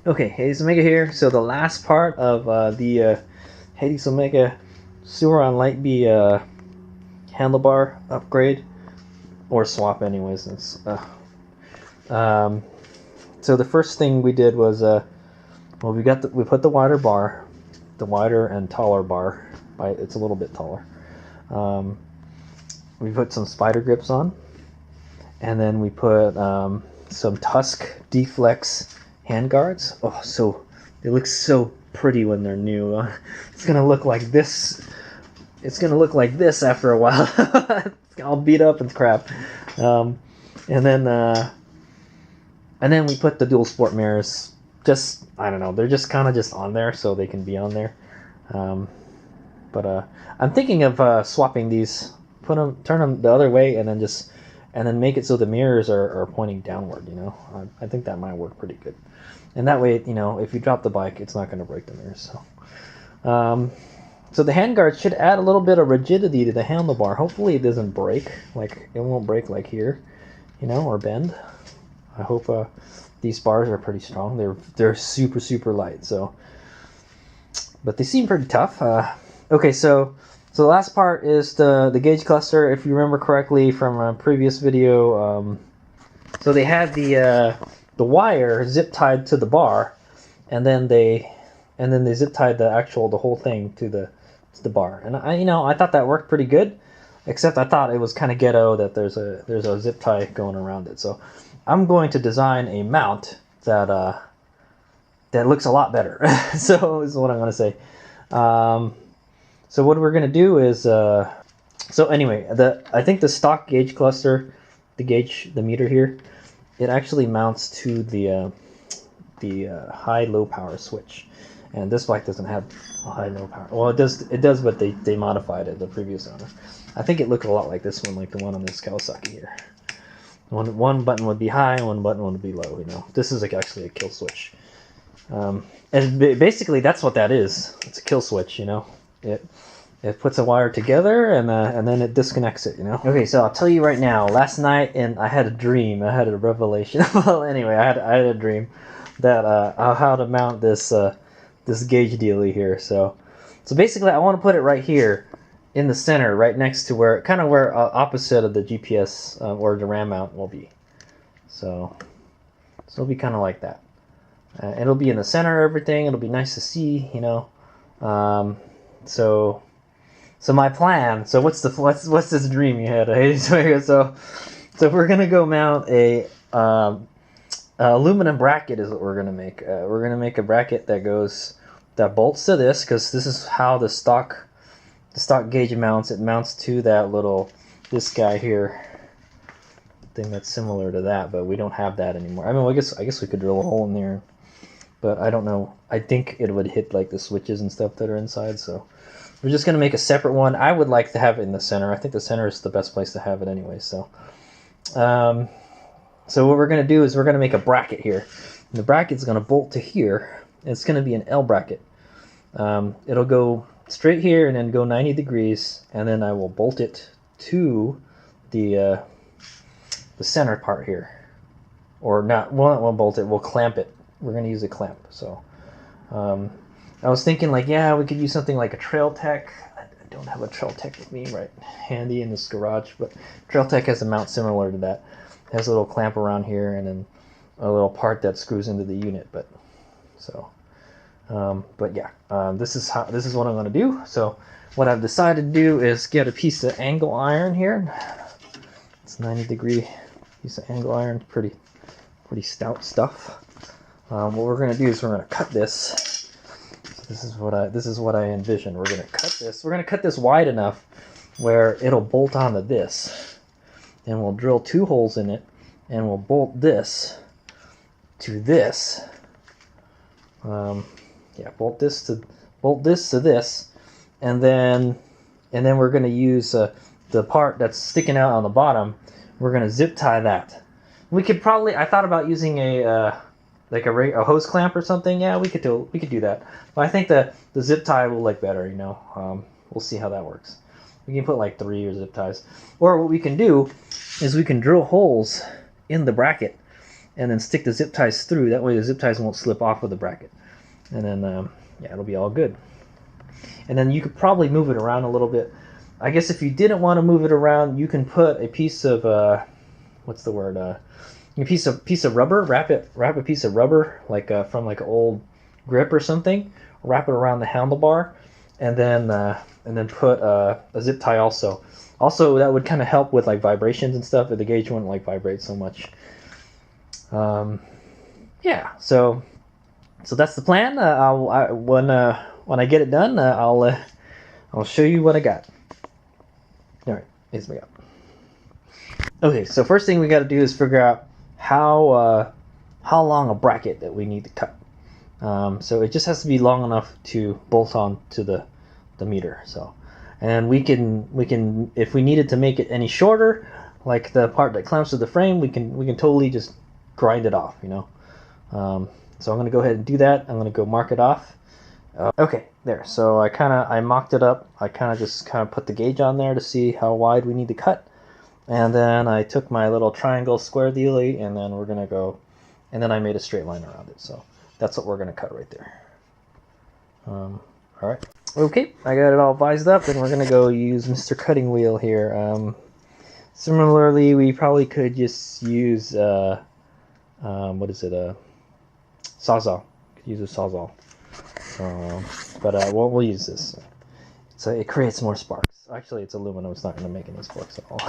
Okay, HadesOmega here. So the last part of the HadesOmega Sewer on Light B handlebar upgrade, or swap anyways. So the first thing we did was, well, we put the wider bar, the wider and taller bar. It's a little bit taller. We put some spider grips on, and then we put some Tusk D-Flex hand guards. Oh, so they look so pretty when they're new. It's gonna look like this. It's gonna look like this after a while. It's all beat up and crap. And then we put the dual sport mirrors. Just, I don't know, they're just kind of just on there so they can be on there. But I'm thinking of swapping these. Turn them the other way, and then make it so the mirrors are pointing downward. You know, I think that might work pretty good. And that way, you know, if you drop the bike, it's not going to break the mirrors. So the handguard should add a little bit of rigidity to the handlebar. Hopefully it doesn't break. Like, it won't break like here, you know, or bend. I hope these bars are pretty strong. They're super light. So, but they seem pretty tough. Okay, so the last part is the gauge cluster. If you remember correctly from a previous video, so they had the wire zip tied to the bar, and then they zip tied the whole thing to the bar. And I thought that worked pretty good, except I thought it was kind of ghetto that there's a zip tie going around it. So I'm going to design a mount that looks a lot better. So is what I'm going to say. So what we're going to do is, so anyway, I think the stock gauge cluster, the meter here, it actually mounts to the high-low power switch, and this bike doesn't have a high-low power. Well, it does, but they modified it, the previous owner. I think it looked a lot like this one, like the one on this Kawasaki here. One button would be high, one button would be low. You know, this is actually a kill switch, and basically that's what that is. It's a kill switch. You know, it puts a wire together and then it disconnects it, you know. Okay, so I'll tell you right now, last night I had a dream, I had a revelation. Well, anyway, I had a dream that how to mount this gauge dealie here. So basically I want to put it right here in the center, right next to where opposite of the GPS or the RAM mount will be. So it'll be kind of like that. It'll be in the center of everything. It'll be nice to see, you know. So my plan. So what's this dream you had? So we're gonna go mount a aluminum bracket is what we're gonna make. We're gonna make a bracket that bolts to this, because this is how the stock gauge mounts. It mounts to this guy here. Thing that's similar to that, but we don't have that anymore. I mean, I guess we could drill a hole in there, but I don't know. I think it would hit like the switches and stuff that are inside. So we're just going to make a separate one. I would like to have it in the center. I think the center is the best place to have it anyway. So so what we're going to do is we're going to make a bracket here. And the bracket's going to bolt to here. It's going to be an L bracket. It'll go straight here and then go 90 degrees, and then I will bolt it to the center part here. Or not, we'll bolt it, we'll clamp it. We're going to use a clamp. So I was thinking, like, yeah, we could use something like a Trail Tech. I don't have a Trail Tech with me right handy in this garage, but Trail Tech has a mount similar to that. It has a little clamp around here and then a little part that screws into the unit. But yeah, this is what I'm going to do. So what I've decided to do is get a piece of angle iron here. It's 90-degree piece of angle iron, pretty stout stuff. What we're going to do is we're going to cut this. This is what I envision. We're going to cut this. We're going to cut this wide enough where it'll bolt onto this, and we'll drill 2 holes in it, and we'll bolt this to this. Yeah, bolt this to this, and then we're going to use the part that's sticking out on the bottom. We're going to zip tie that. We could probably. I thought about using a hose clamp or something. Yeah, we could do that. But I think the zip tie will look better, you know. We'll see how that works. We can put like 3 zip ties. Or what we can do is we can drill holes in the bracket and then stick the zip ties through. That way the zip ties won't slip off of the bracket. And then, yeah, it'll be all good. And then you could probably move it around a little bit. I guess if you didn't want to move it around, you can put a piece of, what's the word? A piece of rubber. Wrap a piece of rubber, like from like an old grip or something. Wrap it around the handlebar, and then put a zip tie also. Also, that would kind of help with like vibrations and stuff. If the gauge wouldn't like vibrate so much. Yeah. So that's the plan. When I get it done, I'll show you what I got. All right, here's what I got. Okay, so first thing we got to do is figure out how long a bracket that we need to cut. So it just has to be long enough to bolt on to the meter. So, and we can if we needed to make it any shorter, like the part that clamps to the frame, we can totally just grind it off, you know. So I'm gonna go ahead and do that. I'm gonna go mark it off. Okay, there. So I mocked it up. I just put the gauge on there to see how wide we need to cut. And then I took my little triangle square dealy, and then we're gonna go, and then I made a straight line around it. So that's what we're gonna cut right there. All right. Okay, I got it all vised up, and we're gonna go use Mr. Cutting Wheel here. Similarly, we probably could just use what is it? Sawzall. Could use a sawzall. But we'll use this. So it creates more sparks. Actually, it's aluminum. It's not going to make any sparks at all.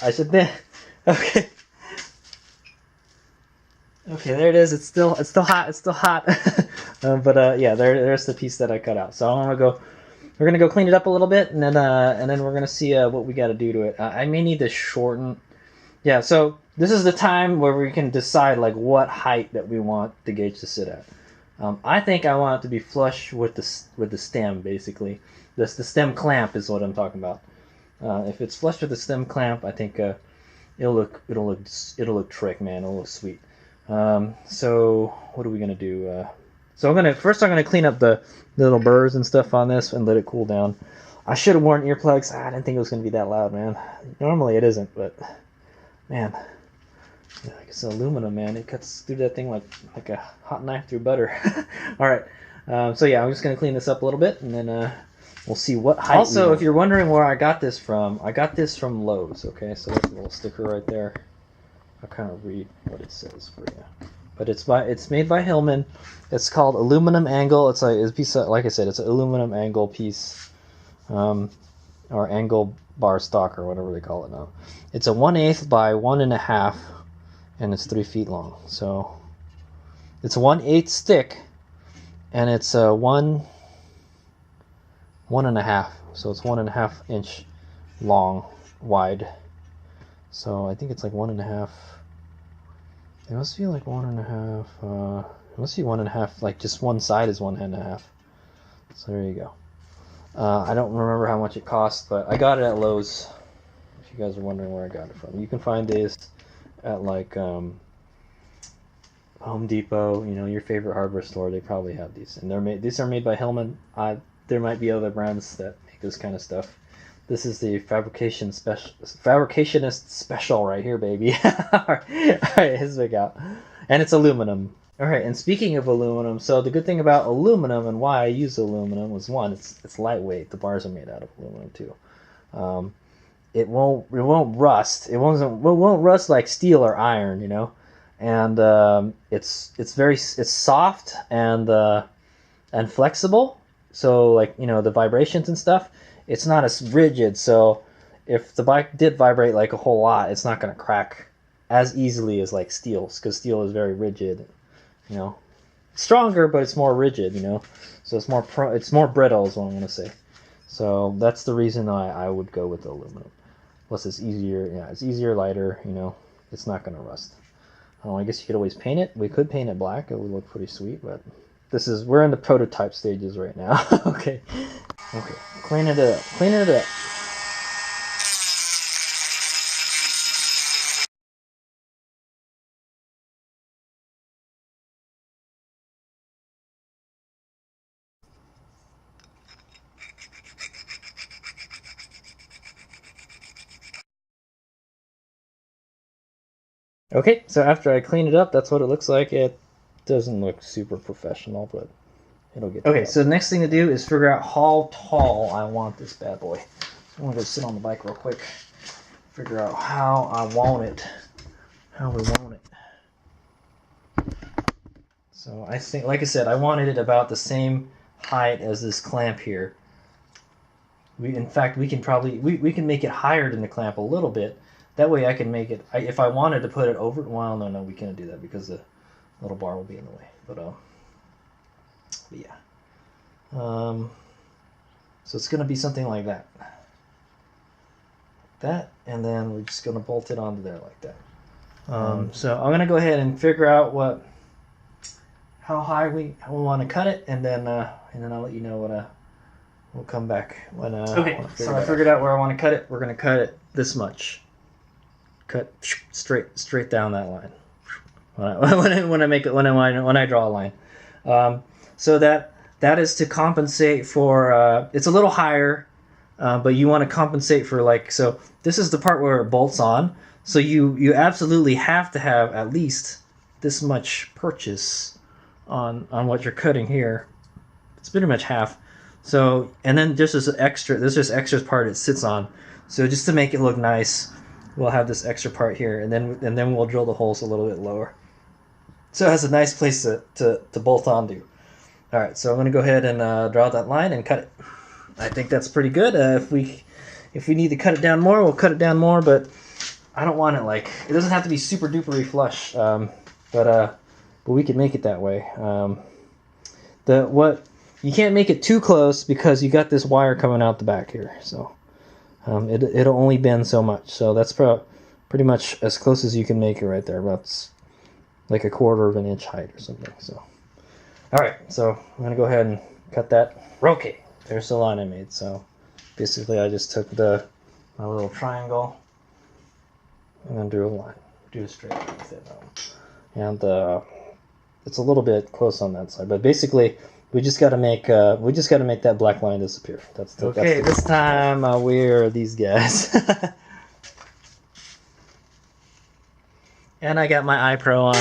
I should then. Okay. Okay, there it is. It's still hot. It's still hot. But yeah, there's the piece that I cut out. So we're gonna go clean it up a little bit, and then we're gonna see what we got to do to it. I may need to shorten. Yeah. So this is the time where we can decide like what height that we want the gauge to sit at. I think I want it to be flush with the stem, basically. The stem clamp is what I'm talking about. If it's flush with the stem clamp, I think it'll look trick, man. It'll look sweet. So what are we gonna do? So I'm gonna clean up the little burrs and stuff on this and let it cool down. I should have worn earplugs. I didn't think it was gonna be that loud, man. Normally it isn't, but man, yeah, it's aluminum, man. It cuts through that thing like a hot knife through butter. All right. So yeah, I'm just gonna clean this up a little bit, and then we'll see what height. Also, if you're wondering where I got this from Lowe's. Okay, so that's a little sticker right there. I'll kind of read what it says for you. But it's made by Hillman. It's called aluminum angle. It's a piece of, like I said, it's an aluminum angle piece, or angle bar stock or whatever they call it now. It's a 1/8 by 1.5, and it's 3 feet long. So it's 1/8 thick, and it's a 1.5. So it's 1.5 inch long, wide. So I think it's like 1.5. It must be like 1.5. It must be 1.5. Like just one side is 1.5. So there you go. I don't remember how much it cost, but I got it at Lowe's. If you guys are wondering where I got it from, you can find this at like Home Depot. You know, your favorite hardware store. They probably have these, and these are made by Hillman. There might be other brands that make this kind of stuff. This is the fabricationist special right here, baby. All right, here's what we got. And it's aluminum. All right, and speaking of aluminum, so the good thing about aluminum and why I use aluminum was, one, it's lightweight. The bars are made out of aluminum too. It won't rust. It won't rust like steel or iron, you know. And it's soft and flexible. So like, you know, the vibrations and stuff, it's not as rigid. So if the bike did vibrate like a whole lot, it's not going to crack as easily as like steel, because steel is very rigid, you know. Stronger, but it's more rigid, you know. So it's more brittle is what I'm gonna say. So that's the reason I would go with the aluminum. Plus it's easier, yeah, it's easier, lighter, you know. It's not gonna rust. I guess you could always paint it. We could paint it black. It would look pretty sweet, but we're in the prototype stages right now. Okay. Clean it up. Clean it up. Okay, so after I clean it up, that's what it looks like. It doesn't look super professional, but it'll get okay, so the next thing to do is figure out how tall I want this bad boy. So I'm going to go sit on the bike real quick, figure out how I want it, how we want it. So I think, like I said, I wanted it about the same height as this clamp here. In fact, we can probably, we can make it higher than the clamp a little bit. That way I can make it, if I wanted to put it over, well, no, we can't do that because the little bar will be in the way. But yeah. So it's going to be something like that. And then we're just going to bolt it onto there like that. So I'm going to go ahead and figure out how high we want to cut it, and then I'll let you know what we'll come back when. Okay, so I figured out where I want to cut it. We're going to cut it this much. Cut straight down that line. When I draw a line. So that is to compensate for. It's a little higher, but you want to compensate for so. This is the part where it bolts on. So you absolutely have to have at least this much purchase on what you're cutting here. It's pretty much half. So, and then just as extra, there's this extra part it sits on. So just to make it look nice, we'll have this extra part here, and then we'll drill the holes a little bit lower. So it has a nice place to bolt onto. All right, so I'm going to go ahead and draw that line and cut it. I think that's pretty good. If we need to cut it down more, we'll cut it down more, but I don't want it it doesn't have to be super dupery flush, but we can make it that way. You can't make it too close because you got this wire coming out the back here, so it'll only bend so much. So that's pretty much as close as you can make it right there. About like a 1/4 of an inch height or something. So, all right. So I'm gonna go ahead and cut that. Okay, there's the line I made. So basically, I just took my little triangle and then drew a line, drew a straight line with it. And it's a little bit close on that side, but basically. We just got to make that black line disappear. Okay. This time we're these guys, and I got my iPro on.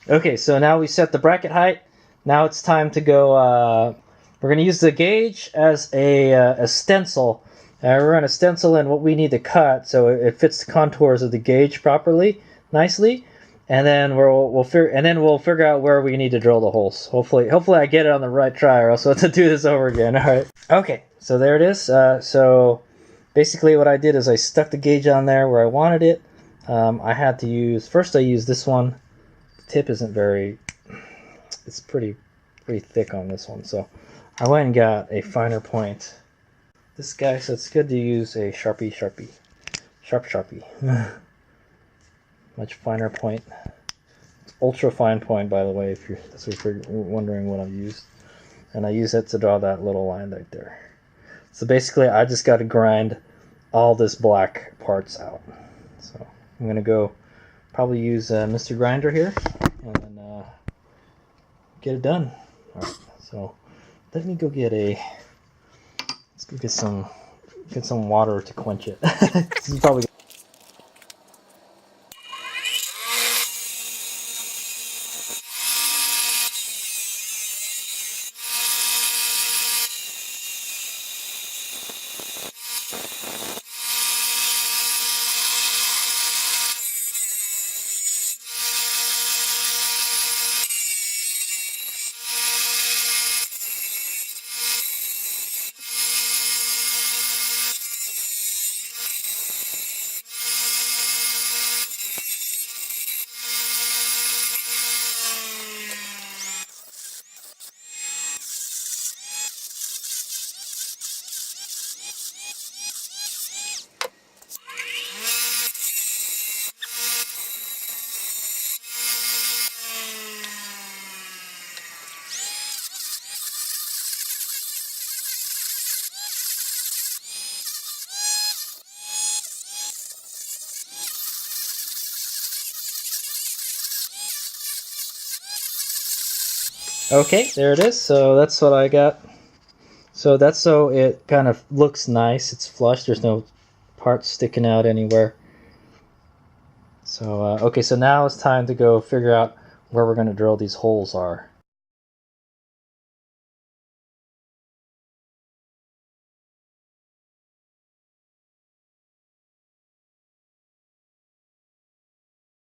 Okay, so now we set the bracket height. Now it's time to go. We're going to use the gauge as a stencil. We're going to stencil in what we need to cut so it fits the contours of the gauge properly, nicely, and then we'll figure out where we need to drill the holes. Hopefully I get it on the right try, or else we'll have to do this over again. All right. Okay, so there it is. So basically, what I did is I stuck the gauge on there where I wanted it. I had to use I used this one. Tip isn't it's pretty thick on this one, so I went and got a finer point this guy, so it's good to use a sharp sharpie. Much finer point. It's ultra fine point, by the way, if you're wondering what I've used, and I use it to draw that little line right there. So basically I just got to grind all this black parts out. So I'm gonna go probably use Mr. Grinder here, and then get it done. All right, so let me go get let's go get some water to quench it. This is probably. Okay, there it is. So that's what I got. So that's so it kind of looks nice. It's flush. There's no parts sticking out anywhere. So okay, so now it's time to go figure out where we're going to drill these holes are.